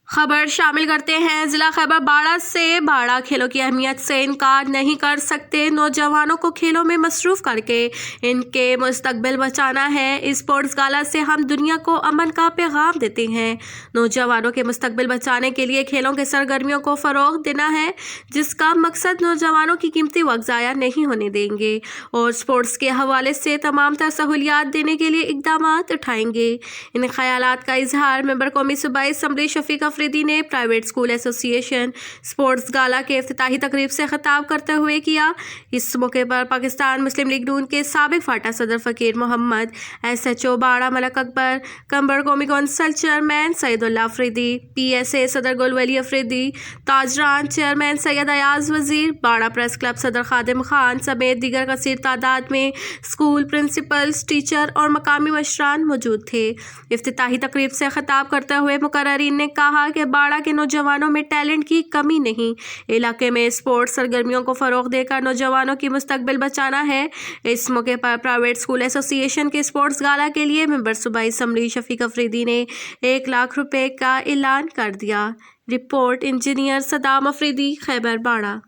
खबर शामिल करते हैं। जिला खैबर बाड़ा से बाड़ा खेलों की अहमियत से इनकार नहीं कर सकते। नौजवानों को खेलों में मसरूफ करके इनके मुस्तकबिल बचाना है। स्पोर्ट्स गाला से हम दुनिया को अमन का पैगाम देते हैं। नौजवानों के मुस्तकबिल बचाने के लिए खेलों के सरगर्मियों को फ़रोग़ देना है, जिसका मकसद नौजवानों की कीमती वक्त ज़ाया नहीं होने देंगे और स्पोर्ट्स के हवाले से तमाम तर सहूलियात देने के लिए इक़दामात उठाएंगे। इन ख़यालात का इजहार मेंबर कौमी सूबाई असम्बली शफीक अफरीदी ने प्राइवेट स्कूल एसोसिएशन स्पोर्ट्स गाला के इफ्तिताही तकरीब से खिताब करते हुए किया। इस मौके पर पाकिस्तान मुस्लिम लीग नून के साबिक फाटा सदर फ़कीर मोहम्मद, SHO बाड़ा मलक अकबर, कंबर कौमी कौंसल चेयरमैन सैयदुल्लाह अफरीदी, PSA सदर गुलवली अफरीदी, ताजरान चेयरमैन सैयद अयाज वज़ीर, बाड़ा प्रेस क्लब सदर खादिम खान समेत दीगर कसीर तादाद में स्कूल प्रिंसिपल्स, टीचर और मकामी मशरान मौजूद थे। इफ्तिताही तकरीब से खिताब करते हुए मुकर्ररीन ने कहा कि बाड़ा के नौजवानों में टैलेंट की कमी नहीं, इलाके में स्पोर्ट्स सरगर्मियों को फ़रोग़ देकर नौजवानों की मुस्तकबिल बचाना है। इस मौके पर प्राइवेट स्कूल एसोसिएशन के स्पोर्ट्स गाला के लिए मेंबर सूबाई असम्बली शफीक अफरीदी ने 1 लाख रुपए का ऐलान कर दिया। रिपोर्ट इंजीनियर सदाम अफरीदी, खैबर बाड़ा।